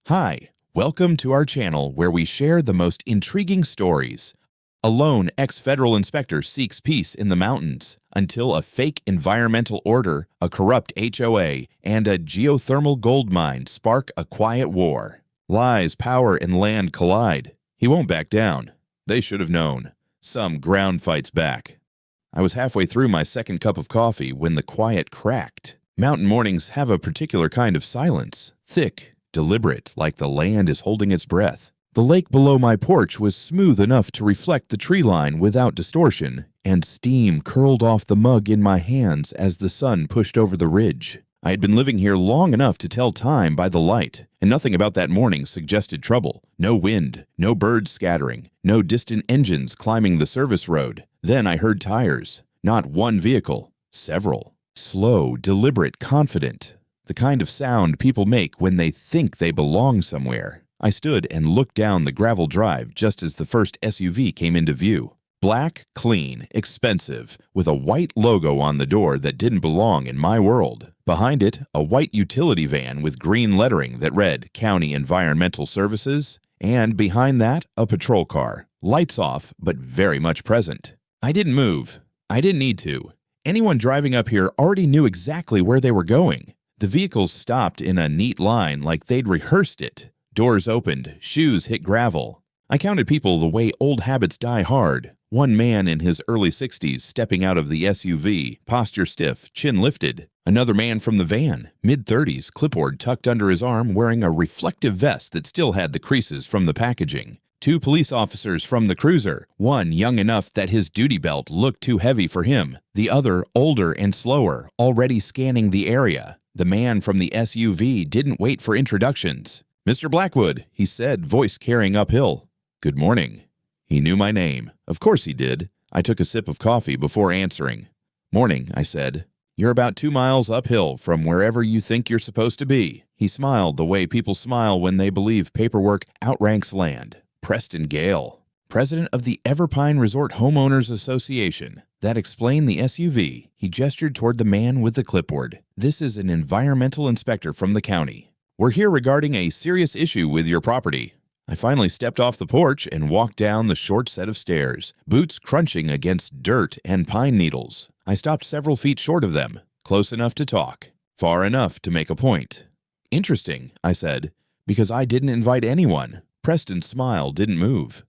Hi, welcome to our channel where we share the most intriguing stories. A lone ex-federal inspector seeks peace in the mountains until a fake environmental order, a corrupt HOA, and a geothermal gold mine spark a quiet war. Lies, power, and land collide. He won't back down. They should have known. Some ground fights back. I was halfway through my second cup of coffee when the quiet cracked. Mountain mornings have a particular kind of silence, thick, deliberate, like the land is holding its breath. The lake below my porch was smooth enough to reflect the tree line without distortion, and steam curled off the mug in my hands as the sun pushed over the ridge. I had been living here long enough to tell time by the light, and nothing about that morning suggested trouble. No wind, no birds scattering, no distant engines climbing the service road. Then I heard tires. Not one vehicle, several. Slow, deliberate, confident. The kind of sound people make when they think they belong somewhere. I stood and looked down the gravel drive just as the first SUV came into view. Black, clean, expensive, with a white logo on the door that didn't belong in my world. Behind it, a white utility van with green lettering that read County Environmental Services, and behind that, a patrol car. Lights off, but very much present. I didn't move. I didn't need to. Anyone driving up here already knew exactly where they were going. The vehicles stopped in a neat line like they'd rehearsed it. Doors opened, shoes hit gravel. I counted people the way old habits die hard. One man in his early 60s stepping out of the SUV, posture stiff, chin lifted. Another man from the van, mid-30s, clipboard tucked under his arm, wearing a reflective vest that still had the creases from the packaging. Two police officers from the cruiser, one young enough that his duty belt looked too heavy for him, the other older and slower, already scanning the area. The man from the SUV didn't wait for introductions. "Mr. Blackwood," he said, voice carrying uphill. "Good morning." He knew my name. Of course he did. I took a sip of coffee before answering. "Morning," I said. "You're about 2 miles uphill from wherever you think you're supposed to be." He smiled the way people smile when they believe paperwork outranks land. Preston Gale, president of the Everpine Resort Homeowners Association. That explained the SUV. He gestured toward the man with the clipboard. "This is an environmental inspector from the county. We're here regarding a serious issue with your property." I finally stepped off the porch and walked down the short set of stairs, boots crunching against dirt and pine needles. I stopped several feet short of them, close enough to talk, far enough to make a point. "Interesting," I said, "because I didn't invite anyone." Preston's smile didn't move.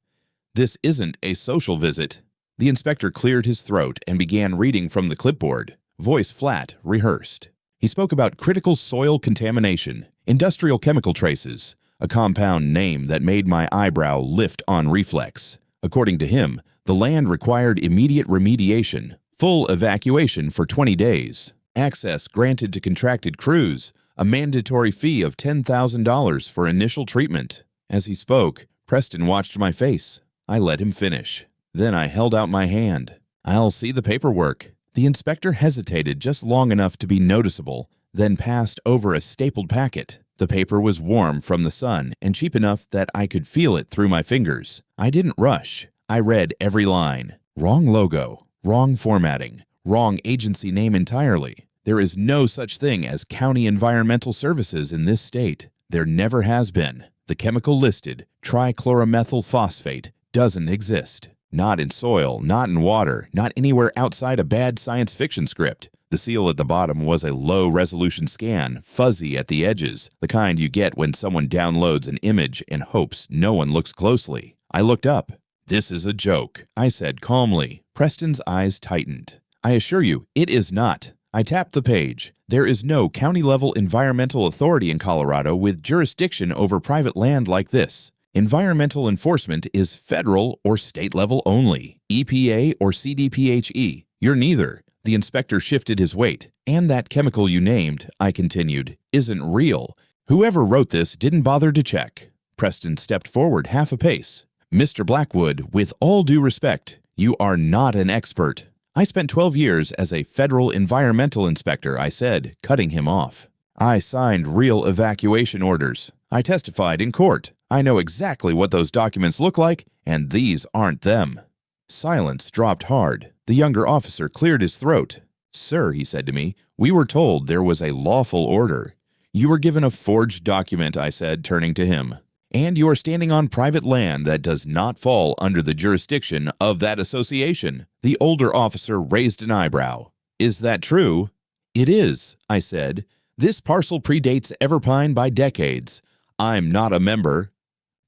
"This isn't a social visit." The inspector cleared his throat and began reading from the clipboard, voice flat, rehearsed. He spoke about critical soil contamination, industrial chemical traces, a compound name that made my eyebrow lift on reflex. According to him, the land required immediate remediation, full evacuation for 20 days, access granted to contracted crews, a mandatory fee of $10,000 for initial treatment. As he spoke, Preston watched my face. I let him finish. Then I held out my hand. "I'll see the paperwork." The inspector hesitated just long enough to be noticeable, then passed over a stapled packet. The paper was warm from the sun and cheap enough that I could feel it through my fingers. I didn't rush. I read every line. Wrong logo, wrong formatting, wrong agency name entirely. There is no such thing as County Environmental Services in this state. There never has been. The chemical listed, trichloromethyl phosphate, doesn't exist. Not in soil, not in water, not anywhere outside a bad science fiction script. The seal at the bottom was a low-resolution scan, fuzzy at the edges, the kind you get when someone downloads an image and hopes no one looks closely. I looked up. "This is a joke," I said calmly. Preston's eyes tightened. "I assure you, it is not." I tapped the page. "There is no county-level environmental authority in Colorado with jurisdiction over private land like this. Environmental enforcement is federal or state level only, EPA or CDPHE. You're neither." The inspector shifted his weight. "And that chemical you named," I continued, "isn't real. Whoever wrote this didn't bother to check." Preston stepped forward half a pace. "Mr. Blackwood, with all due respect, you are not an expert." "I spent 12 years as a federal environmental inspector," I said, cutting him off. "I signed real evacuation orders. I testified in court. I know exactly what those documents look like, and these aren't them." Silence dropped hard. The younger officer cleared his throat. "Sir," he said to me, "we were told there was a lawful order. You were given a forged document, I said, turning to him. And you are standing on private land that does not fall under the jurisdiction of that association. The older officer raised an eyebrow. Is that true? It is, I said. This parcel predates Everpine by decades. I'm not a member.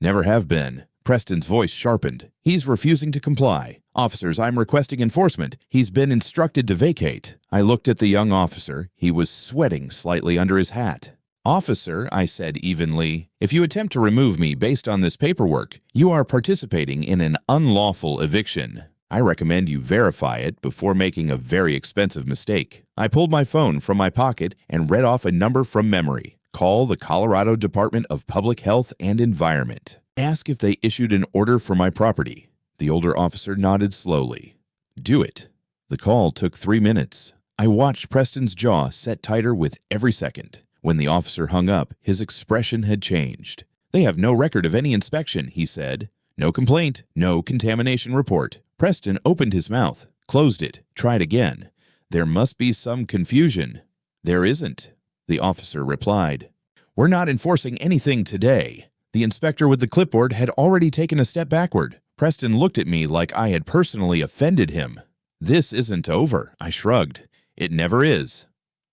Never have been. Preston's voice sharpened. He's refusing to comply. Officers, I'm requesting enforcement. He's been instructed to vacate. I looked at the young officer. He was sweating slightly under his hat. Officer, I said evenly, if you attempt to remove me based on this paperwork, you are participating in an unlawful eviction. I recommend you verify it before making a very expensive mistake. I pulled my phone from my pocket and read off a number from memory. Call the Colorado Department of Public Health and Environment. Ask if they issued an order for my property. The older officer nodded slowly. Do it. The call took 3 minutes. I watched Preston's jaw set tighter with every second. When the officer hung up, his expression had changed. They have no record of any inspection, he said. No complaint, no contamination report. Preston opened his mouth, closed it, tried again. There must be some confusion. There isn't, the officer replied. We're not enforcing anything today. The inspector with the clipboard had already taken a step backward. Preston looked at me like I had personally offended him. This isn't over, I shrugged. It never is.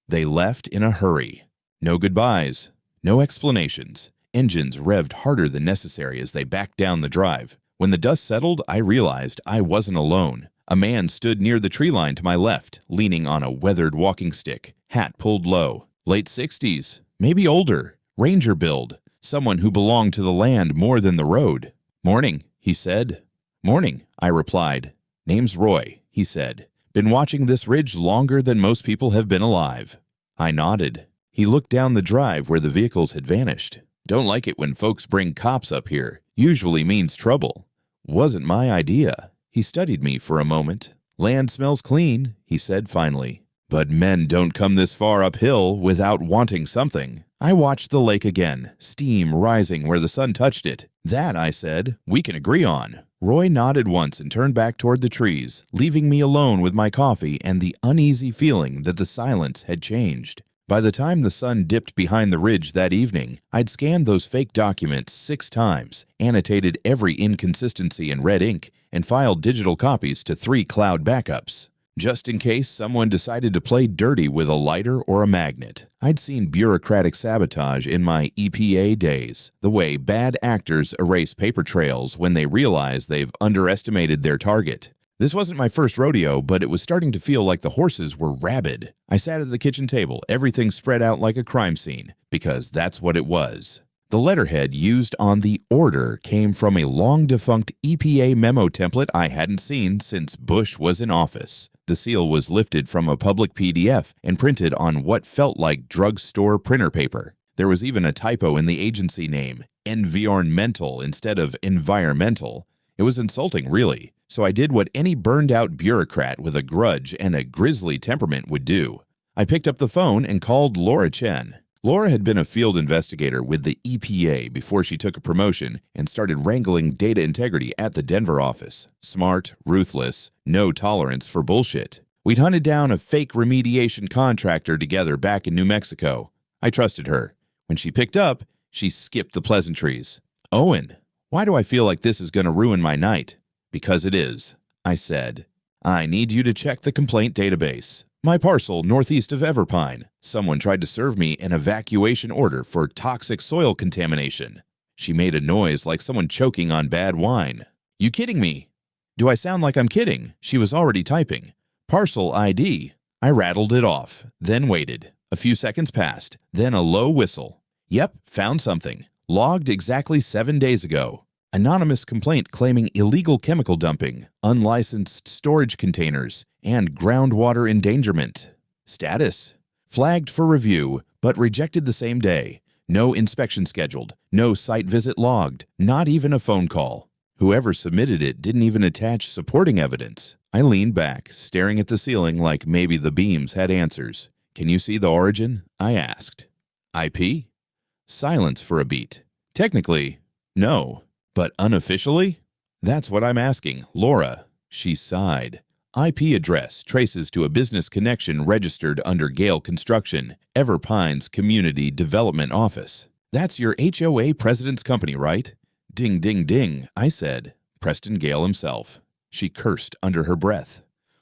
They left in a hurry. No goodbyes, no explanations. Engines revved harder than necessary as they backed down the drive. When the dust settled, I realized I wasn't alone. A man stood near the tree line to my left, leaning on a weathered walking stick, hat pulled low. Late 60s, maybe older, ranger build, someone who belonged to the land more than the road. Morning, he said. Morning, I replied. Name's Roy, he said. Been watching this ridge longer than most people have been alive. I nodded. He looked down the drive where the vehicles had vanished. Don't like it when folks bring cops up here. Usually means trouble. Wasn't my idea. He studied me for a moment. Land smells clean, he said finally. But men don't come this far uphill without wanting something. I watched the lake again, steam rising where the sun touched it. That, I said, we can agree on. Roy nodded once and turned back toward the trees, leaving me alone with my coffee and the uneasy feeling that the silence had changed. By the time the sun dipped behind the ridge that evening, I'd scanned those fake documents 6 times, annotated every inconsistency in red ink, and filed digital copies to 3 cloud backups. Just in case someone decided to play dirty with a lighter or a magnet. I'd seen bureaucratic sabotage in my EPA days, the way bad actors erase paper trails when they realize they've underestimated their target. This wasn't my first rodeo, but it was starting to feel like the horses were rabid. I sat at the kitchen table, everything spread out like a crime scene, because that's what it was. The letterhead used on the order came from a long-defunct EPA memo template I hadn't seen since Bush was in office. The seal was lifted from a public PDF and printed on what felt like drugstore printer paper. There was even a typo in the agency name, environmental instead of environmental. It was insulting, really. So I did what any burned-out bureaucrat with a grudge and a grisly temperament would do. I picked up the phone and called Laura Chen. Laura had been a field investigator with the EPA before she took a promotion and started wrangling data integrity at the Denver office. Smart, ruthless, no tolerance for bullshit. We'd hunted down a fake remediation contractor together back in New Mexico. I trusted her. When she picked up, she skipped the pleasantries. Owen, why do I feel like this is going to ruin my night? Because it is, I said. I need you to check the complaint database. My parcel northeast of Everpine. Someone tried to serve me an evacuation order for toxic soil contamination. She made a noise like someone choking on bad wine. You kidding me? Do I sound like I'm kidding? She was already typing. Parcel ID. I rattled it off, then waited. A few seconds passed, then a low whistle. Yep, found something. Logged exactly 7 days ago. Anonymous complaint claiming illegal chemical dumping, unlicensed storage containers, and groundwater endangerment. Status: flagged for review, but rejected the same day. No inspection scheduled, no site visit logged, not even a phone call. Whoever submitted it didn't even attach supporting evidence. I leaned back, staring at the ceiling like maybe the beams had answers. Can you see the origin? I asked. IP? Silence for a beat. Technically, no. But unofficially? That's what I'm asking, Laura. She sighed. IP address traces to a business connection registered under Gale Construction, Everpines Community Development Office. That's your HOA president's company, right? Ding, ding, ding, I said. Preston Gale himself. She cursed under her breath.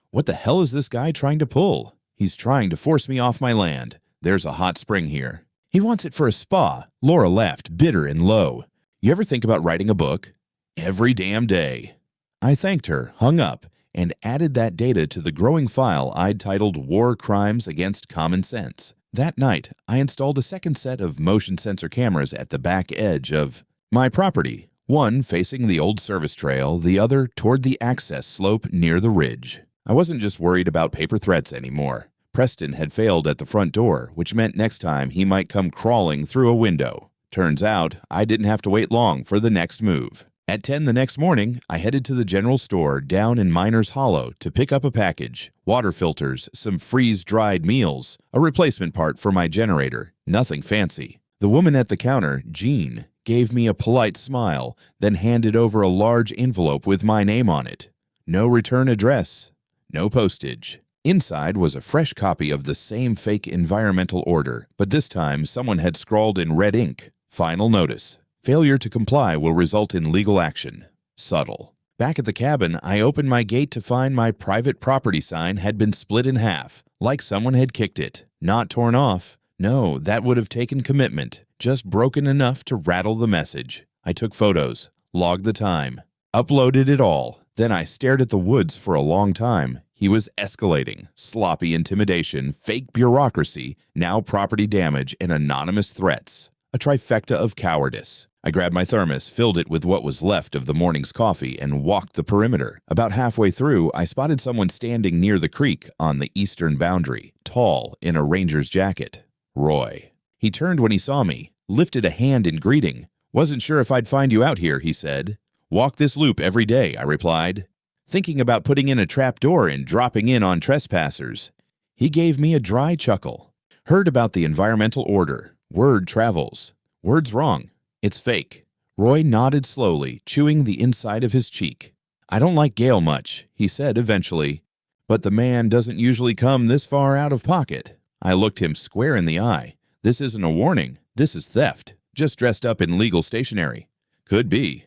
What the hell is this guy trying to pull? He's trying to force me off my land. There's a hot spring here. He wants it for a spa. Laura laughed, bitter and low. You ever think about writing a book? Every damn day. I thanked her, hung up, and added that data to the growing file I'd titled War Crimes Against Common Sense. That night, I installed a second set of motion sensor cameras at the back edge of my property, one facing the old service trail, the other toward the access slope near the ridge. I wasn't just worried about paper threats anymore. Preston had failed at the front door, which meant next time he might come crawling through a window. Turns out, I didn't have to wait long for the next move. At 10 the next morning, I headed to the general store down in Miners Hollow to pick up a package, water filters, some freeze-dried meals, a replacement part for my generator, nothing fancy. The woman at the counter, Jean, gave me a polite smile, then handed over a large envelope with my name on it. No return address, no postage. Inside was a fresh copy of the same fake environmental order, but this time someone had scrawled in red ink, "Final notice. Failure to comply will result in legal action." Subtle. Back at the cabin, I opened my gate to find my private property sign had been split in half, like someone had kicked it. Not torn off. No, that would have taken commitment. Just broken enough to rattle the message. I took photos, logged the time, uploaded it all. Then I stared at the woods for a long time. He was escalating. Sloppy intimidation, fake bureaucracy, now property damage, and anonymous threats. A trifecta of cowardice. I grabbed my thermos, filled it with what was left of the morning's coffee, and walked the perimeter. About halfway through, I spotted someone standing near the creek on the eastern boundary, tall, in a ranger's jacket. Roy. He turned when he saw me, lifted a hand in greeting. "Wasn't sure if I'd find you out here," he said. "Walk this loop every day," I replied. Thinking about putting in a trap door and dropping in on trespassers. He gave me a dry chuckle. Heard about the environmental order. Word travels. Word's wrong. It's fake. Roy nodded slowly, chewing the inside of his cheek. "I don't like Gale much," he said eventually. "But the man doesn't usually come this far out of pocket." I looked him square in the eye. "This isn't a warning. This is theft. Just dressed up in legal stationery." "Could be."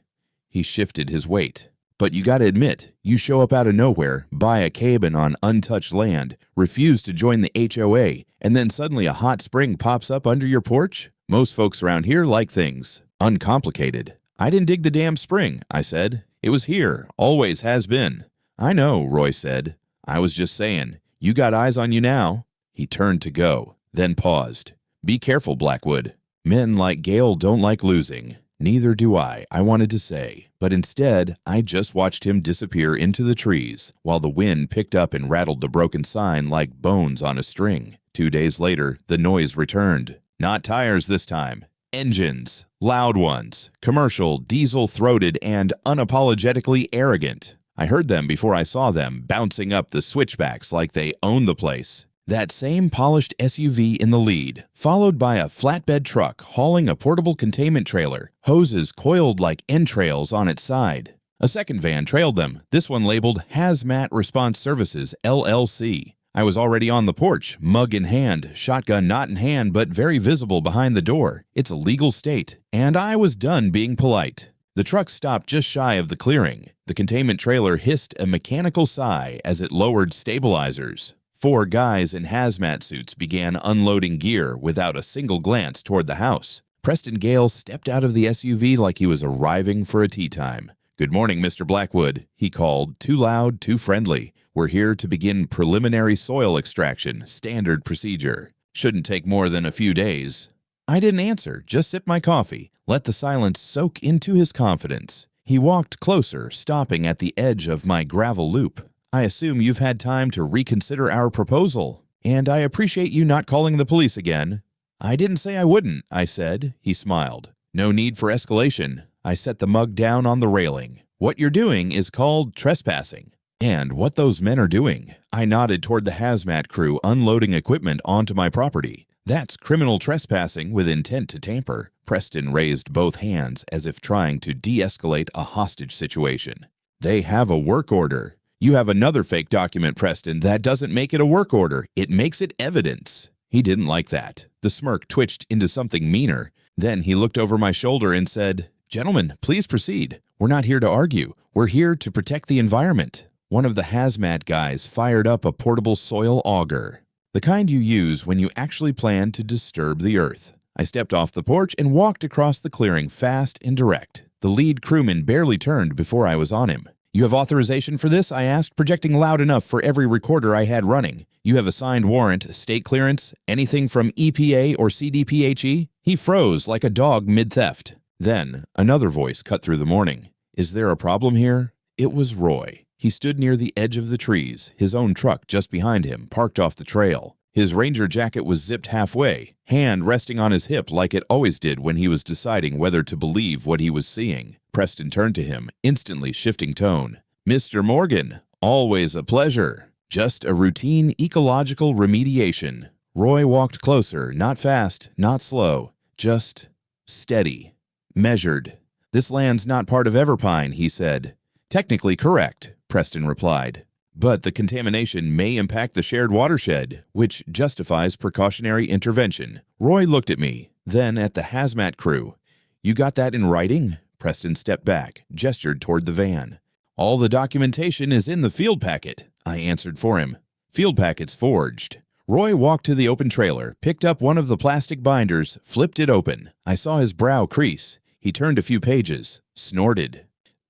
He shifted his weight. "But you gotta admit, you show up out of nowhere, buy a cabin on untouched land, refuse to join the HOA, and then suddenly a hot spring pops up under your porch? Most folks around here like things uncomplicated." "I didn't dig the damn spring," I said. "It was here, always has been." "I know," Roy said. "I was just saying, you got eyes on you now." He turned to go, then paused. "Be careful, Blackwood. Men like Gale don't like losing." "Neither do I wanted to say. But instead, I just watched him disappear into the trees while the wind picked up and rattled the broken sign like bones on a string. 2 days later, the noise returned. Not tires this time. Engines. Loud ones. Commercial, diesel-throated, and unapologetically arrogant. I heard them before I saw them, bouncing up the switchbacks like they owned the place. That same polished SUV in the lead, followed by a flatbed truck hauling a portable containment trailer, hoses coiled like entrails on its side. A second van trailed them, this one labeled Hazmat Response Services, LLC. I was already on the porch, mug in hand, shotgun not in hand but very visible behind the door. It's a legal state, and I was done being polite. The truck stopped just shy of the clearing. The containment trailer hissed a mechanical sigh as it lowered stabilizers. 4 guys in hazmat suits began unloading gear without a single glance toward the house. Preston Gale stepped out of the SUV like he was arriving for a tea time. "Good morning, Mr. Blackwood," he called, too loud, too friendly. "We're here to begin preliminary soil extraction, standard procedure. Shouldn't take more than a few days." I didn't answer, just sipped my coffee, let the silence soak into his confidence. He walked closer, stopping at the edge of my gravel loop. "I assume you've had time to reconsider our proposal, and I appreciate you not calling the police again." "I didn't say I wouldn't," I said. He smiled. "No need for escalation." I set the mug down on the railing. "What you're doing is called trespassing." "And what those men are doing," I nodded toward the hazmat crew unloading equipment onto my property. "That's criminal trespassing with intent to tamper." Preston raised both hands as if trying to de-escalate a hostage situation. "They have a work order. You have another fake document, Preston. That doesn't make it a work order. It makes it evidence. He didn't like that. The smirk twitched into something meaner. Then he looked over my shoulder and said, "Gentlemen, please proceed. We're not here to argue. We're here to protect the environment." One of the hazmat guys fired up a portable soil auger, the kind you use when you actually plan to disturb the earth. I stepped off the porch and walked across the clearing fast and direct. The lead crewman barely turned before I was on him. "You have authorization for this?" I asked, projecting loud enough for every recorder I had running. "You have a signed warrant, state clearance, anything from EPA or CDPHE?" He froze like a dog mid-theft. Then another voice cut through the morning. "Is there a problem here?" It was Roy. He stood near the edge of the trees, his own truck just behind him, parked off the trail. His ranger jacket was zipped halfway, hand resting on his hip like it always did when he was deciding whether to believe what he was seeing. Preston turned to him, instantly shifting tone. "Mr. Morgan, always a pleasure. Just a routine ecological remediation." Roy walked closer, not fast, not slow, just steady, measured. "This land's not part of Everpine," he said. "Technically correct," Preston replied. "But the contamination may impact the shared watershed, which justifies precautionary intervention." Roy looked at me, then at the hazmat crew. "You got that in writing?" Preston stepped back, gestured toward the van. "All the documentation is in the field packet," I answered for him. "Field packet's forged." Roy walked to the open trailer, picked up one of the plastic binders, flipped it open. I saw his brow crease. He turned a few pages, snorted.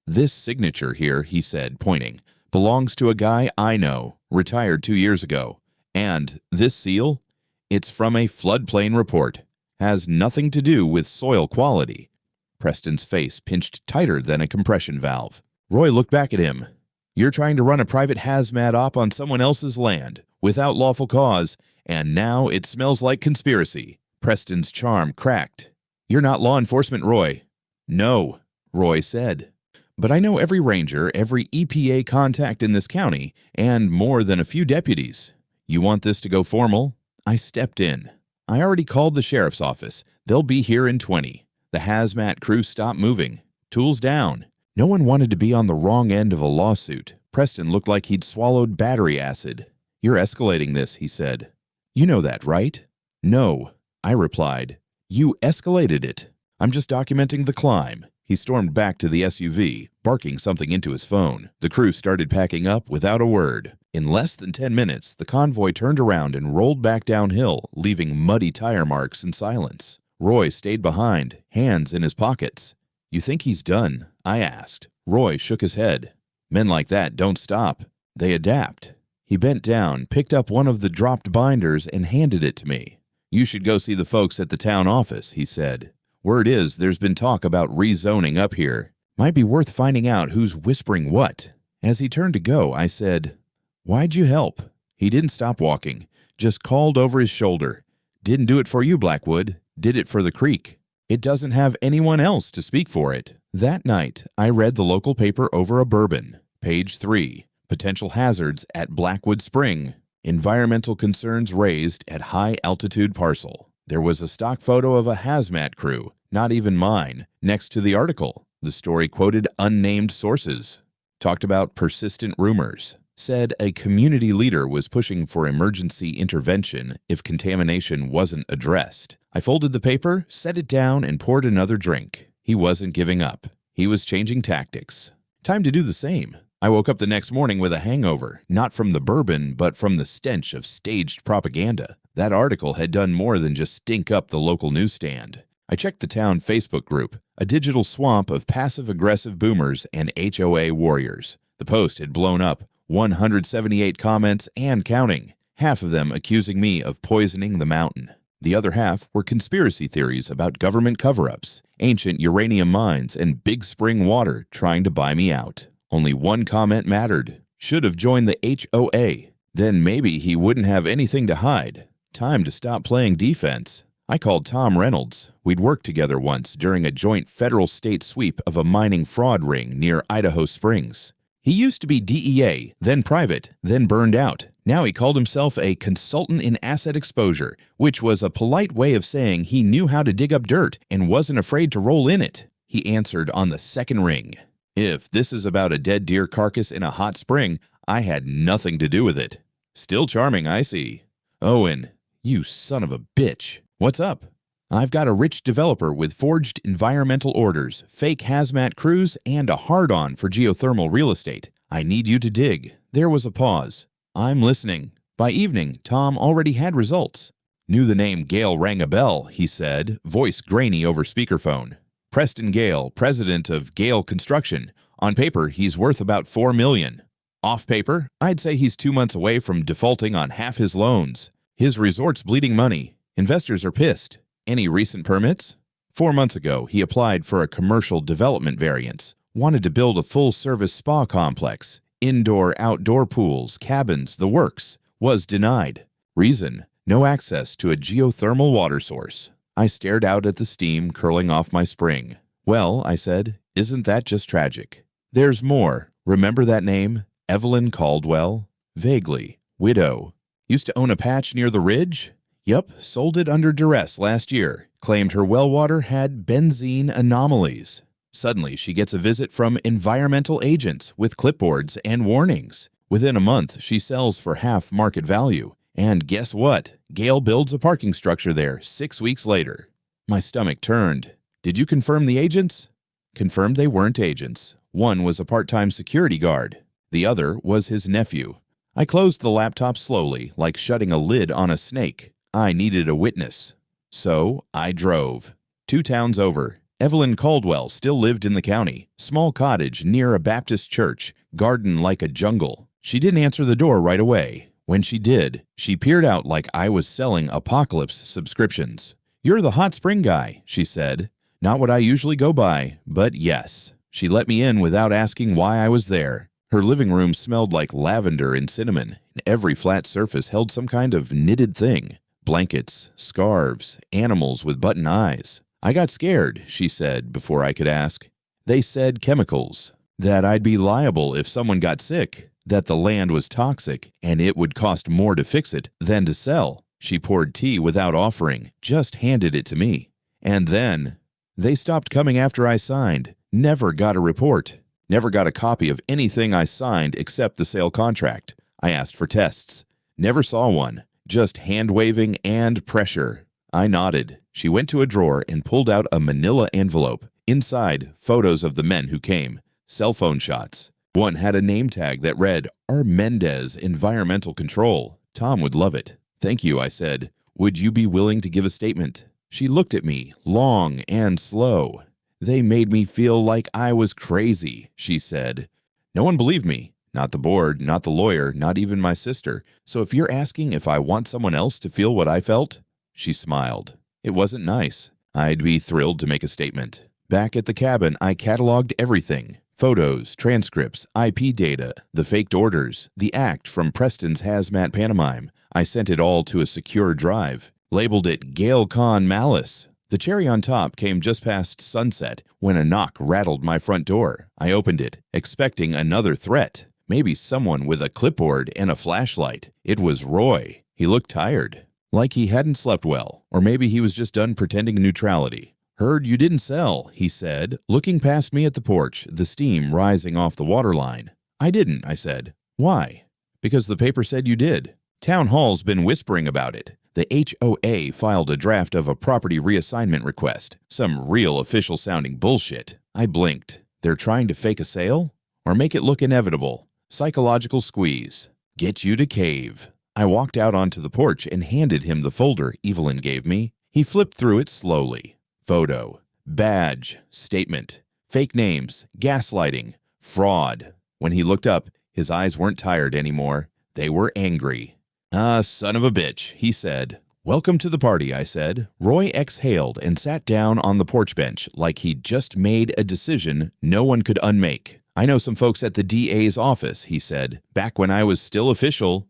"This signature here," he said, pointing, "belongs to a guy I know, retired 2 years ago. And this seal? It's from a floodplain report. Has nothing to do with soil quality." Preston's face pinched tighter than a compression valve. Roy looked back at him. "You're trying to run a private hazmat op on someone else's land, without lawful cause, and now it smells like conspiracy." Preston's charm cracked. "You're not law enforcement, Roy." "No," Roy said. "But I know every ranger, every EPA contact in this county, and more than a few deputies. You want this to go formal?" I stepped in. "I already called the sheriff's office. They'll be here in 20. The hazmat crew stopped moving. Tools down." No one wanted to be on the wrong end of a lawsuit. Preston looked like he'd swallowed battery acid. "You're escalating this," he said. "You know that, right?" "No," I replied. "You escalated it. I'm just documenting the climb." He stormed back to the SUV, barking something into his phone. The crew started packing up without a word. In less than 10 minutes, the convoy turned around and rolled back downhill, leaving muddy tire marks and silence. Roy stayed behind, hands in his pockets. "You think he's done?" I asked. Roy shook his head. "Men like that don't stop. They adapt." He bent down, picked up one of the dropped binders, and handed it to me. "You should go see the folks at the town office," he said. "Word is there's been talk about rezoning up here. Might be worth finding out who's whispering what." As he turned to go, I said, "Why'd you help?" He didn't stop walking, just called over his shoulder. "Didn't do it for you, Blackwood. Did it for the creek. It doesn't have anyone else to speak for it." That night, I read the local paper over a bourbon. Page 3. Potential hazards at Blackwood Spring. Environmental concerns raised at high-altitude parcel. There was a stock photo of a hazmat crew, not even mine, next to the article. The story quoted unnamed sources. Talked about persistent rumors. Said a community leader was pushing for emergency intervention if contamination wasn't addressed. I folded the paper, set it down, and poured another drink. He wasn't giving up. He was changing tactics. Time to do the same. I woke up the next morning with a hangover, not from the bourbon, but from the stench of staged propaganda. That article had done more than just stink up the local newsstand. I checked the town Facebook group, a digital swamp of passive-aggressive boomers and HOA warriors. The post had blown up, 178 comments and counting, half of them accusing me of poisoning the mountain. The other half were conspiracy theories about government cover-ups, ancient uranium mines, and Big Spring water trying to buy me out. Only one comment mattered. Should have joined the HOA. Then maybe he wouldn't have anything to hide. Time to stop playing defense. I called Tom Reynolds. We'd worked together once during a joint federal-state sweep of a mining fraud ring near Idaho Springs. He used to be DEA, then private, then burned out. Now he called himself a consultant in asset exposure, which was a polite way of saying he knew how to dig up dirt and wasn't afraid to roll in it. He answered on the second ring. "If this is about a dead deer carcass in a hot spring, I had nothing to do with it. Still charming, I see. Owen, you son of a bitch. What's up? I've got a rich developer with forged environmental orders, fake hazmat crews, and a hard-on for geothermal real estate. I need you to dig. There was a pause. I'm listening. By evening, Tom already had results. Knew the name Gale rang a bell, he said, voice grainy over speakerphone. Preston Gale, president of Gale Construction. On paper, he's worth about $4 million. Off paper, I'd say he's 2 months away from defaulting on half his loans. His resort's bleeding money. Investors are pissed. Any recent permits? 4 months ago, he applied for a commercial development variance. Wanted to build a full-service spa complex. Indoor-outdoor pools, cabins, the works. Was denied. Reason: no access to a geothermal water source. I stared out at the steam curling off my spring. Well, I said, isn't that just tragic? There's more. Remember that name? Evelyn Caldwell? Vaguely. Widow. Used to own a patch near the ridge? Yup, sold it under duress last year. Claimed her well water had benzene anomalies. Suddenly, she gets a visit from environmental agents with clipboards and warnings. Within a month, she sells for half market value. And guess what? Gale builds a parking structure there 6 weeks later. My stomach turned. Did you confirm the agents? Confirmed they weren't agents. One was a part-time security guard. The other was his nephew. I closed the laptop slowly, like shutting a lid on a snake. I needed a witness. So I drove. 2 towns over. Evelyn Caldwell still lived in the county. Small cottage near a Baptist church. Garden like a jungle. She didn't answer the door right away. When she did, she peered out like I was selling Apocalypse subscriptions. "You're the hot spring guy," she said. Not what I usually go by, but yes. She let me in without asking why I was there. Her living room smelled like lavender and cinnamon, and every flat surface held some kind of knitted thing. Blankets, scarves, animals with button eyes. I got scared, she said before I could ask. They said chemicals. That I'd be liable if someone got sick. That the land was toxic, and it would cost more to fix it than to sell. She poured tea without offering, just handed it to me. And then, they stopped coming after I signed. Never got a report. Never got a copy of anything I signed except the sale contract. I asked for tests. Never saw one. Just hand-waving and pressure. I nodded. She went to a drawer and pulled out a manila envelope. Inside, photos of the men who came. Cell phone shots. One had a name tag that read, Mendez Environmental Control. Tom would love it. Thank you, I said. Would you be willing to give a statement? She looked at me, long and slow. They made me feel like I was crazy, she said. No one believed me. Not the board, not the lawyer, not even my sister. So if you're asking if I want someone else to feel what I felt, she smiled. It wasn't nice. I'd be thrilled to make a statement. Back at the cabin, I cataloged everything. Photos, transcripts, IP data, the faked orders, the act from Preston's hazmat pantomime. I sent it all to a secure drive. Labeled it Gale Con Malice. The cherry on top came just past sunset when a knock rattled my front door. I opened it, expecting another threat. Maybe someone with a clipboard and a flashlight. It was Roy. He looked tired. Like he hadn't slept well. Or maybe he was just done pretending neutrality. Heard you didn't sell, he said, looking past me at the porch, the steam rising off the waterline. I didn't, I said. Why? Because the paper said you did. Town Hall's been whispering about it. The HOA filed a draft of a property reassignment request. Some real official-sounding bullshit. I blinked. They're trying to fake a sale? Or make it look inevitable? Psychological squeeze. Get you to cave. I walked out onto the porch and handed him the folder Evelyn gave me. He flipped through it slowly. Photo, badge, statement, fake names, gaslighting, fraud. When he looked up, his eyes weren't tired anymore. They were angry. Ah, son of a bitch, he said. Welcome to the party, I said. Roy exhaled and sat down on the porch bench like he'd just made a decision no one could unmake. I know some folks at the DA's office, he said, back when I was still official.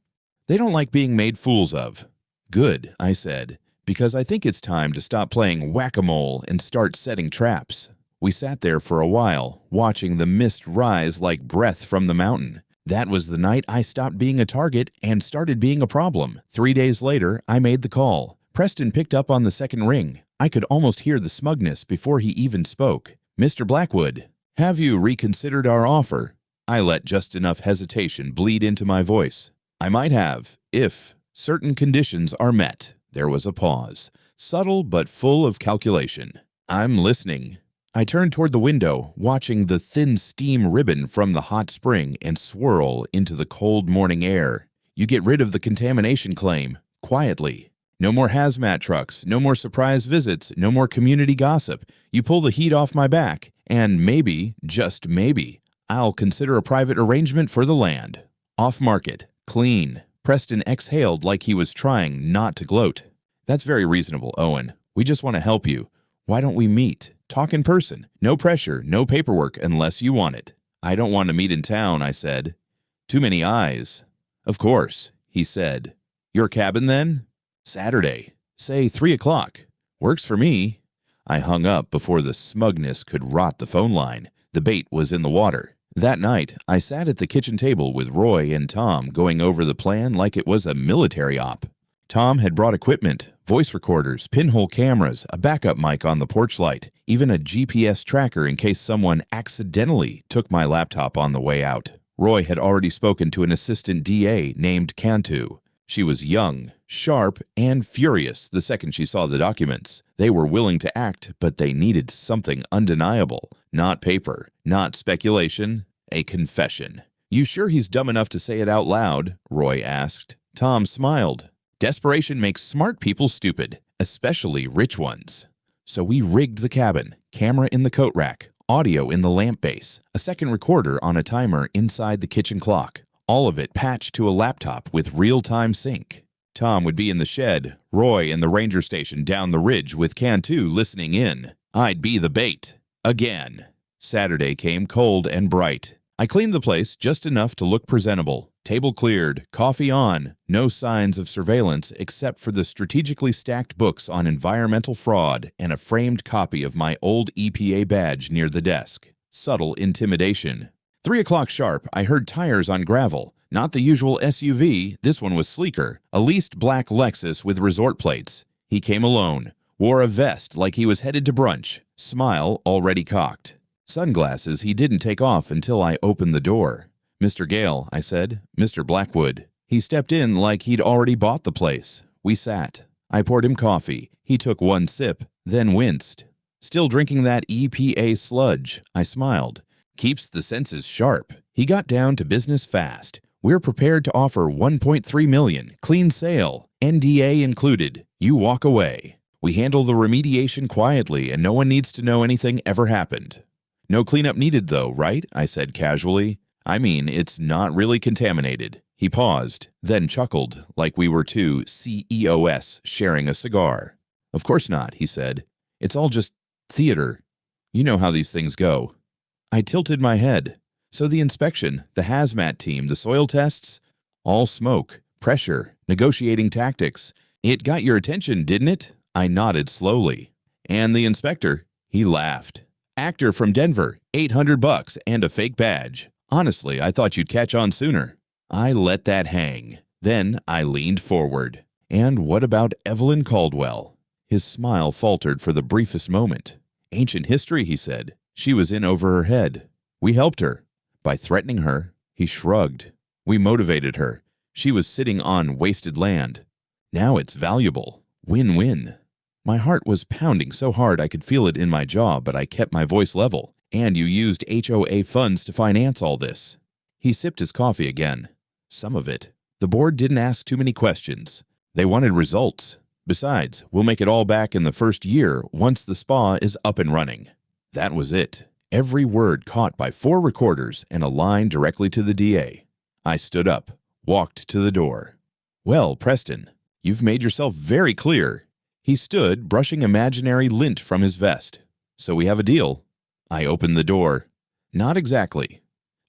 They don't like being made fools of. Good, I said. Because I think it's time to stop playing whack-a-mole and start setting traps. We sat there for a while, watching the mist rise like breath from the mountain. That was the night I stopped being a target and started being a problem. 3 days later, I made the call. Preston picked up on the second ring. I could almost hear the smugness before he even spoke. Mr. Blackwood, have you reconsidered our offer? I let just enough hesitation bleed into my voice. I might have, if certain conditions are met. There was a pause, subtle but full of calculation. I'm listening. I turned toward the window, watching the thin steam ribbon from the hot spring and swirl into the cold morning air. You get rid of the contamination claim, quietly. No more hazmat trucks, no more surprise visits, no more community gossip. You pull the heat off my back, and maybe, just maybe, I'll consider a private arrangement for the land. Off-market, clean. Preston exhaled like he was trying not to gloat. That's very reasonable, Owen. We just want to help you. Why don't we meet? Talk in person. No pressure, no paperwork unless you want it. I don't want to meet in town, I said. Too many eyes. Of course, he said. Your cabin then? Saturday. Say 3 o'clock. Works for me. I hung up before the smugness could rot the phone line. The bait was in the water. That night, I sat at the kitchen table with Roy and Tom going over the plan like it was a military op. Tom had brought equipment, voice recorders, pinhole cameras, a backup mic on the porch light, even a GPS tracker in case someone accidentally took my laptop on the way out. Roy had already spoken to an assistant DA named Cantu. She was young, sharp, and furious the second she saw the documents. They were willing to act, but they needed something undeniable. Not paper, not speculation, a confession. You sure he's dumb enough to say it out loud? Roy asked. Tom smiled. Desperation makes smart people stupid, especially rich ones. So we rigged the cabin, camera in the coat rack, audio in the lamp base, a second recorder on a timer inside the kitchen clock. All of it patched to a laptop with real-time sync. Tom would be in the shed, Roy in the ranger station down the ridge with Cantu listening in. I'd be the bait. Again. Saturday came cold and bright. I cleaned the place just enough to look presentable. Table cleared, coffee on, no signs of surveillance except for the strategically stacked books on environmental fraud and a framed copy of my old EPA badge near the desk. Subtle intimidation. 3 o'clock sharp, I heard tires on gravel. Not the usual SUV, this one was sleeker. A leased black Lexus with resort plates. He came alone. Wore a vest like he was headed to brunch. Smile already cocked. Sunglasses he didn't take off until I opened the door. Mr. Gale, I said. Mr. Blackwood. He stepped in like he'd already bought the place. We sat. I poured him coffee. He took one sip, then winced. Still drinking that EPA sludge, I smiled. Keeps the senses sharp. He got down to business fast. We're prepared to offer $1.3 million, clean sale, NDA included. You walk away. We handle the remediation quietly and no one needs to know anything ever happened. No cleanup needed though, right? I said casually. I mean, it's not really contaminated. He paused, then chuckled like we were two CEOs sharing a cigar. Of course not, he said. It's all just theater. You know how these things go. I tilted my head. So the inspection, the hazmat team, the soil tests, all smoke, pressure, negotiating tactics. It got your attention, didn't it? I nodded slowly. And the inspector? He laughed. Actor from Denver, $800 and a fake badge. Honestly, I thought you'd catch on sooner. I let that hang. Then I leaned forward. And what about Evelyn Caldwell? His smile faltered for the briefest moment. Ancient history, he said. She was in over her head. We helped her. By threatening her, he shrugged. We motivated her. She was sitting on wasted land. Now it's valuable. Win-win. My heart was pounding so hard I could feel it in my jaw, but I kept my voice level. And you used HOA funds to finance all this. He sipped his coffee again. Some of it. The board didn't ask too many questions. They wanted results. Besides, we'll make it all back in the first year once the spa is up and running. That was it. Every word caught by 4 recorders and a line directly to the DA. I stood up, walked to the door. Well, Preston, you've made yourself very clear. He stood, brushing imaginary lint from his vest. So we have a deal. I opened the door. Not exactly.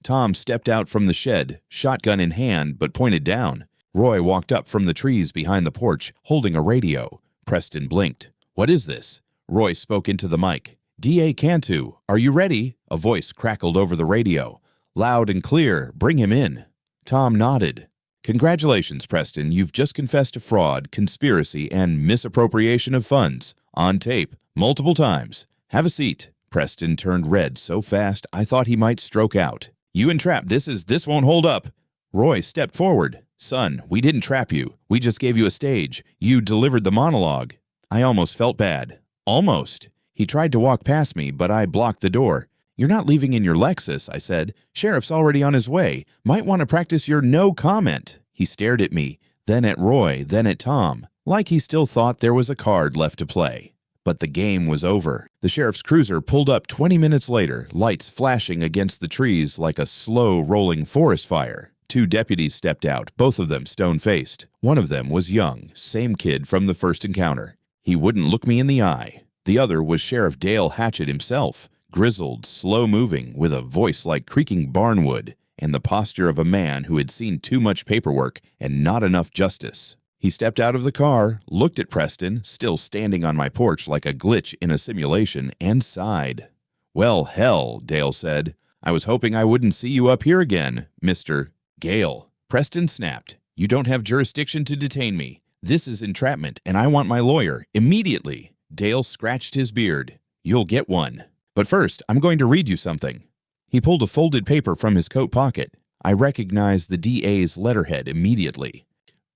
Tom stepped out from the shed, shotgun in hand, but pointed down. Roy walked up from the trees behind the porch, holding a radio. Preston blinked. What is this? Roy spoke into the mic. DA Cantu, are you ready? A voice crackled over the radio. Loud and clear, bring him in. Tom nodded. Congratulations, Preston, you've just confessed to fraud, conspiracy, and misappropriation of funds. On tape, multiple times. Have a seat. Preston turned red so fast I thought he might stroke out. You entrapped. This won't hold up." Roy stepped forward. "Son, we didn't trap you. We just gave you a stage. You delivered the monologue." I almost felt bad. Almost. He tried to walk past me, but I blocked the door. "You're not leaving in your Lexus," I said. "Sheriff's already on his way. Might want to practice your no comment." He stared at me, then at Roy, then at Tom, like he still thought there was a card left to play. But the game was over. The sheriff's cruiser pulled up 20 minutes later, lights flashing against the trees like a slow rolling forest fire. 2 deputies stepped out, both of them stone-faced. One of them was young, same kid from the first encounter. He wouldn't look me in the eye. The other was Sheriff Dale Hatchett himself, grizzled, slow-moving, with a voice like creaking barnwood, and the posture of a man who had seen too much paperwork and not enough justice. He stepped out of the car, looked at Preston, still standing on my porch like a glitch in a simulation, and sighed. "Well, hell," Dale said. "I was hoping I wouldn't see you up here again, Mr. Gale." Preston snapped. "You don't have jurisdiction to detain me. This is entrapment, and I want my lawyer, immediately." Dale scratched his beard. "You'll get one. But first, I'm going to read you something." He pulled a folded paper from his coat pocket. I recognized the DA's letterhead immediately.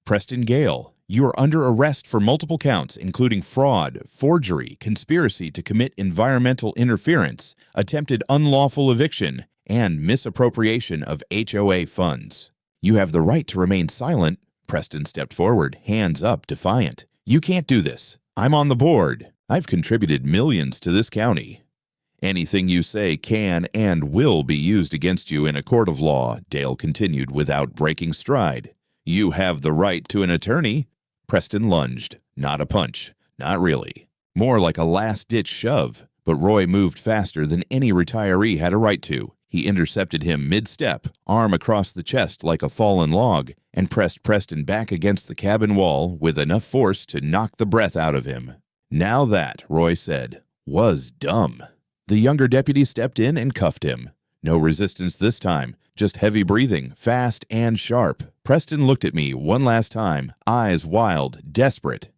"Preston Gale, you are under arrest for multiple counts, including fraud, forgery, conspiracy to commit environmental interference, attempted unlawful eviction, and misappropriation of HOA funds. You have the right to remain silent." Preston stepped forward, hands up, defiant. "You can't do this. I'm on the board. I've contributed millions to this county." "Anything you say can and will be used against you in a court of law," Dale continued without breaking stride. "You have the right to an attorney." Preston lunged. Not a punch. Not really. More like a last-ditch shove. But Roy moved faster than any retiree had a right to. He intercepted him mid-step, arm across the chest like a fallen log, and pressed Preston back against the cabin wall with enough force to knock the breath out of him. "Now that," Roy said, "was dumb." The younger deputy stepped in and cuffed him. No resistance this time, just heavy breathing, fast and sharp. Preston looked at me one last time, eyes wild, desperate.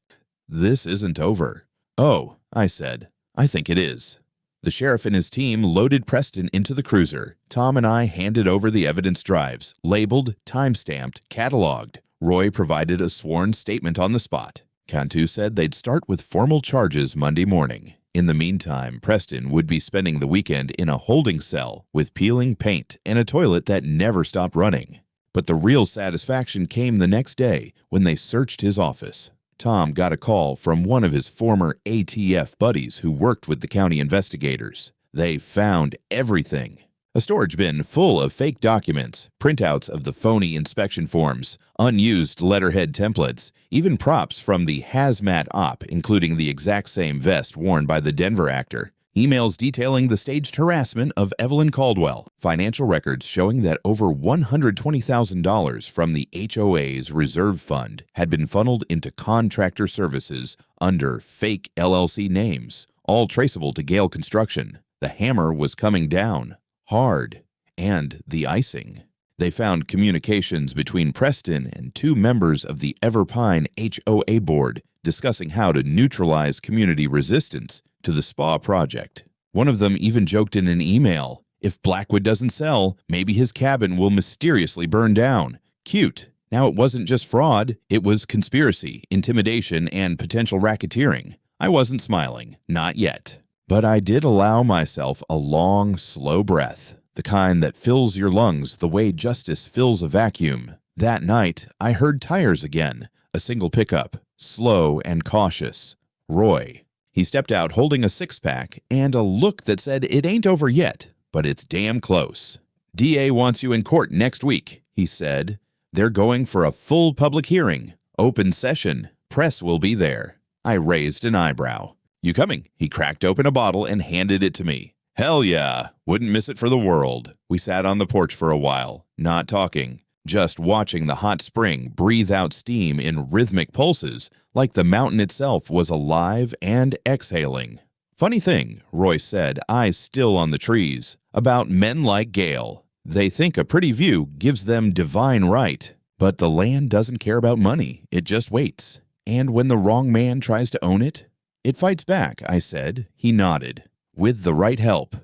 "This isn't over." "Oh," I said, "I think it is." The sheriff and his team loaded Preston into the cruiser. Tom and I handed over the evidence drives, labeled, time-stamped, cataloged. Roy provided a sworn statement on the spot. Cantu said they'd start with formal charges Monday morning. In the meantime, Preston would be spending the weekend in a holding cell with peeling paint and a toilet that never stopped running. But the real satisfaction came the next day when they searched his office. Tom got a call from one of his former ATF buddies who worked with the county investigators. They found everything. A storage bin full of fake documents, printouts of the phony inspection forms, unused letterhead templates, even props from the hazmat op, including the exact same vest worn by the Denver actor, emails detailing the staged harassment of Evelyn Caldwell, financial records showing that over $120,000 from the HOA's reserve fund had been funneled into contractor services under fake LLC names, all traceable to Gale Construction. The hammer was coming down. Hard. And the icing. They found communications between Preston and 2 members of the Everpine HOA board discussing how to neutralize community resistance to the spa project. One of them even joked in an email, "If Blackwood doesn't sell, maybe his cabin will mysteriously burn down." Cute. Now it wasn't just fraud, it was conspiracy, intimidation, and potential racketeering. I wasn't smiling. Not yet. But I did allow myself a long, slow breath, the kind that fills your lungs the way justice fills a vacuum. That night, I heard tires again, a single pickup, slow and cautious. Roy. He stepped out holding a 6-pack and a look that said it ain't over yet, but it's damn close. "DA wants you in court next week," he said. "They're going for a full public hearing, open session. Press will be there." I raised an eyebrow. "You coming?" He cracked open a bottle and handed it to me. "Hell yeah, wouldn't miss it for the world." We sat on the porch for a while, not talking, just watching the hot spring breathe out steam in rhythmic pulses like the mountain itself was alive and exhaling. "Funny thing," Roy said, eyes still on the trees, "about men like Gale. They think a pretty view gives them divine right. But the land doesn't care about money, it just waits. And when the wrong man tries to own it, it fights back," I said. He nodded. "With the right help."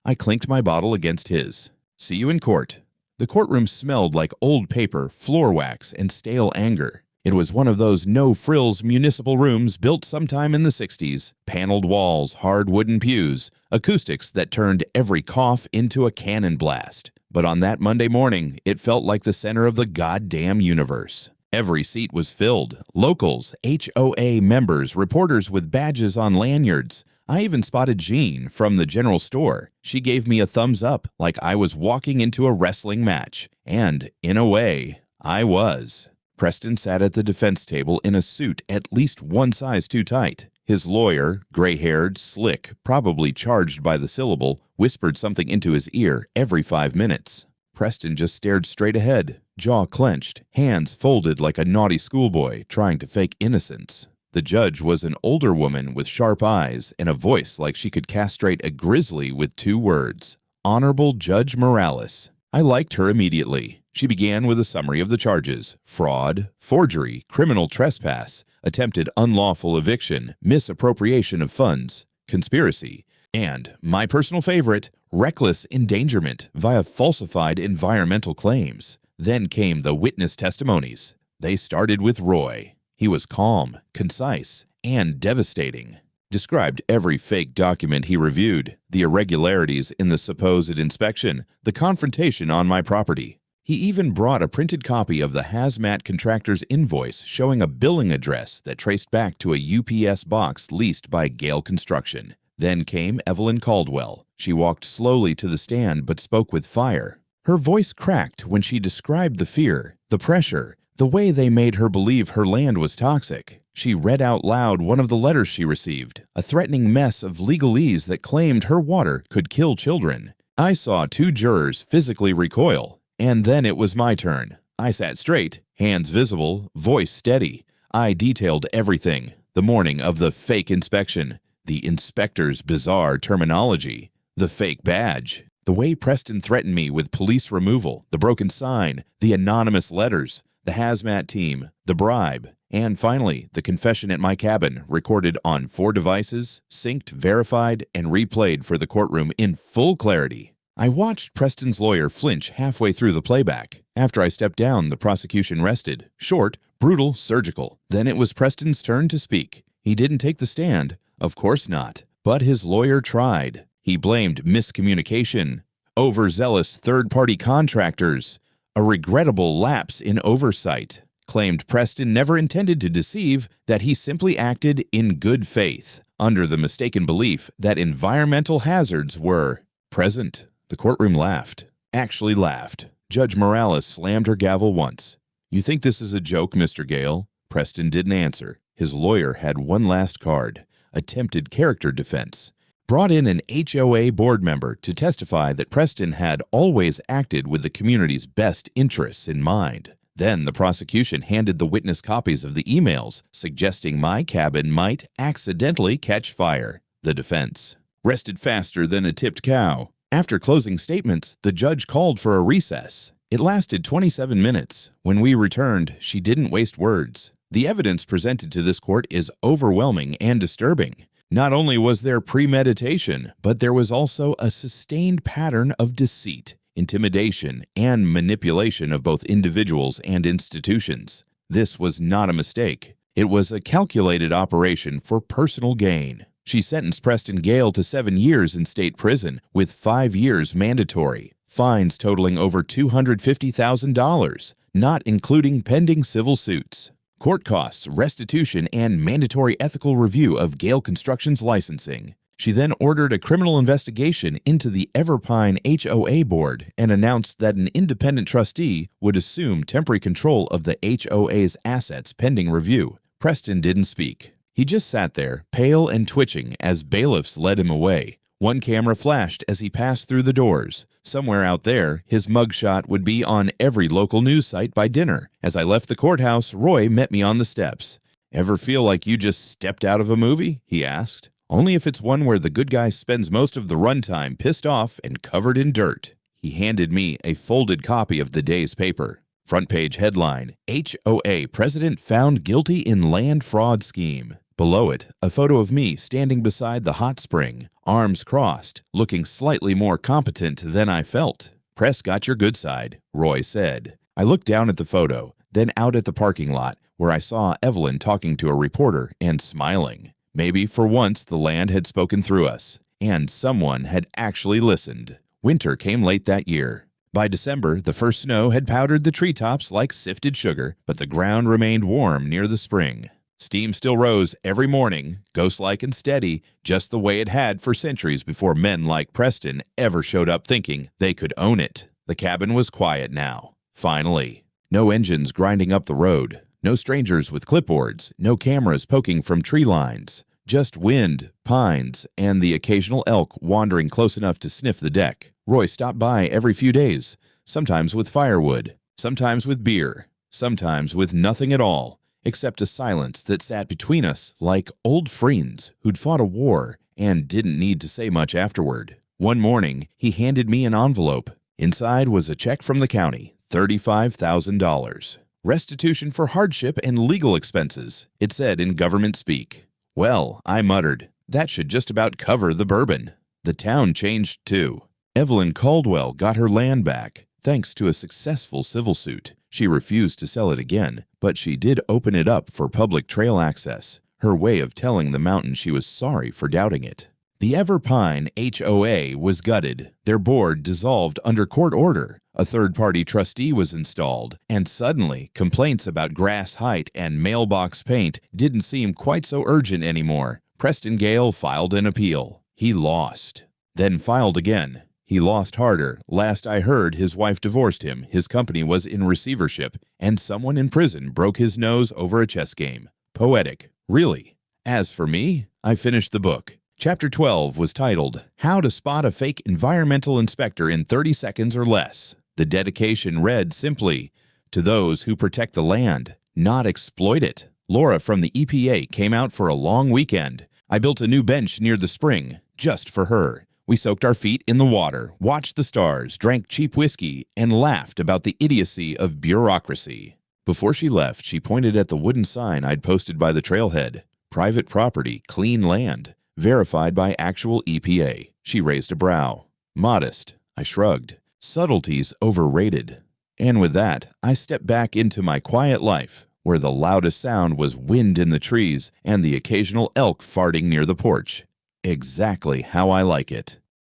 I clinked my bottle against his. See you in court." The courtroom smelled like old paper, floor wax, and stale anger. It was one of those no-frills municipal rooms built sometime in the 60s. Paneled walls, hard wooden pews, acoustics that turned every cough into a cannon blast. But on that Monday morning, it felt like the center of the goddamn universe. Every seat was filled. Locals, HOA members, reporters with badges on lanyards. I even spotted Jean from the general store. She gave me a thumbs up like I was walking into a wrestling match. And, in a way, I was. Preston sat at the defense table in a suit at least one size too tight. His lawyer, gray-haired, slick, probably charged by the syllable, whispered something into his ear every 5 minutes. Preston just stared straight ahead, jaw clenched, hands folded like a naughty schoolboy trying to fake innocence. The judge was an older woman with sharp eyes and a voice like she could castrate a grizzly with 2 words. Honorable Judge Morales. I liked her immediately. She began with a summary of the charges: fraud, forgery, criminal trespass, attempted unlawful eviction, misappropriation of funds, conspiracy, and, my personal favorite, reckless endangerment via falsified environmental claims. Then came the witness testimonies. They started with Roy. He was calm, concise, and devastating. Described every fake document he reviewed, the irregularities in the supposed inspection, the confrontation on my property. He even brought a printed copy of the hazmat contractor's invoice showing a billing address that traced back to a UPS box leased by Gale Construction. Then came Evelyn Caldwell. She walked slowly to the stand but spoke with fire. Her voice cracked when she described the fear, the pressure, the way they made her believe her land was toxic. She read out loud one of the letters she received, a threatening mess of legalese that claimed her water could kill children. I saw 2 jurors physically recoil. And then it was my turn. I sat straight, hands visible, voice steady. I detailed everything. The morning of the fake inspection, the inspector's bizarre terminology, the fake badge, the way Preston threatened me with police removal, the broken sign, the anonymous letters, the hazmat team, the bribe, and finally, the confession at my cabin, recorded on 4 devices, synced, verified, and replayed for the courtroom in full clarity. I watched Preston's lawyer flinch halfway through the playback. After I stepped down, the prosecution rested. Short, brutal, surgical. Then it was Preston's turn to speak. He didn't take the stand. Of course not. But his lawyer tried. He blamed miscommunication, overzealous third-party contractors, a regrettable lapse in oversight. Claimed Preston never intended to deceive, that he simply acted in good faith, under the mistaken belief that environmental hazards were present. The courtroom laughed. Actually laughed. Judge Morales slammed her gavel once. "You think this is a joke, Mr. Gale?" Preston didn't answer. His lawyer had one last card. Attempted character defense. Brought in an HOA board member to testify that Preston had always acted with the community's best interests in mind. Then the prosecution handed the witness copies of the emails, suggesting my cabin might accidentally catch fire. The defense rested faster than a tipped cow. After closing statements, the judge called for a recess. It lasted 27 minutes. When we returned, she didn't waste words. The evidence presented to this court is overwhelming and disturbing. Not only was there premeditation, but there was also a sustained pattern of deceit, intimidation, and manipulation of both individuals and institutions. This was not a mistake. It was a calculated operation for personal gain. She sentenced Preston Gale to 7 years in state prison, with 5 years mandatory, fines totaling over $250,000, not including pending civil suits, court costs, restitution, and mandatory ethical review of Gale Construction's licensing. She then ordered a criminal investigation into the Everpine HOA board and announced that an independent trustee would assume temporary control of the HOA's assets pending review. Preston didn't speak. He just sat there, pale and twitching, as bailiffs led him away. One camera flashed as he passed through the doors. Somewhere out there, his mugshot would be on every local news site by dinner. As I left the courthouse, Roy met me on the steps. "Ever feel like you just stepped out of a movie?" he asked. "Only if it's one where the good guy spends most of the runtime pissed off and covered in dirt." He handed me a folded copy of the day's paper. Front page headline, "HOA President Found Guilty in Land Fraud Scheme." Below it, a photo of me standing beside the hot spring, arms crossed, looking slightly more competent than I felt. "Press got your good side," Roy said. I looked down at the photo, then out at the parking lot, where I saw Evelyn talking to a reporter and smiling. Maybe for once the land had spoken through us, and someone had actually listened. Winter came late that year. By December, the first snow had powdered the treetops like sifted sugar, but the ground remained warm near the spring. Steam still rose every morning, ghost-like and steady, just the way it had for centuries before men like Preston ever showed up thinking they could own it. The cabin was quiet now. Finally. No engines grinding up the road. No strangers with clipboards. No cameras poking from tree lines. Just wind, pines, and the occasional elk wandering close enough to sniff the deck. Roy stopped by every few days, sometimes with firewood, sometimes with beer, sometimes with nothing at all, except a silence that sat between us like old friends who'd fought a war and didn't need to say much afterward. One morning, he handed me an envelope. Inside was a check from the county, $35,000. Restitution for hardship and legal expenses, it said in government speak. Well, I muttered, that should just about cover the bourbon. The town changed too. Evelyn Caldwell got her land back, thanks to a successful civil suit. She refused to sell it again, but she did open it up for public trail access, her way of telling the mountain she was sorry for doubting it. The Everpine HOA was gutted, their board dissolved under court order, a third-party trustee was installed, and suddenly complaints about grass height and mailbox paint didn't seem quite so urgent anymore. Preston Gale filed an appeal. He lost. Then filed again. He lost harder. Last I heard, his wife divorced him, his company was in receivership, and someone in prison broke his nose over a chess game. Poetic, really. As for me, I finished the book. Chapter 12 was titled, How to Spot a Fake Environmental Inspector in 30 Seconds or Less. The dedication read simply, to those who protect the land, not exploit it. Laura from the EPA came out for a long weekend. I built a new bench near the spring, just for her. We soaked our feet in the water, watched the stars, drank cheap whiskey, and laughed about the idiocy of bureaucracy. Before she left, she pointed at the wooden sign I'd posted by the trailhead. Private property, clean land, verified by actual EPA. She raised a brow. Modest, I shrugged. Subtleties overrated. And with that, I stepped back into my quiet life, where the loudest sound was wind in the trees and the occasional elk farting near the porch. Exactly how I like it.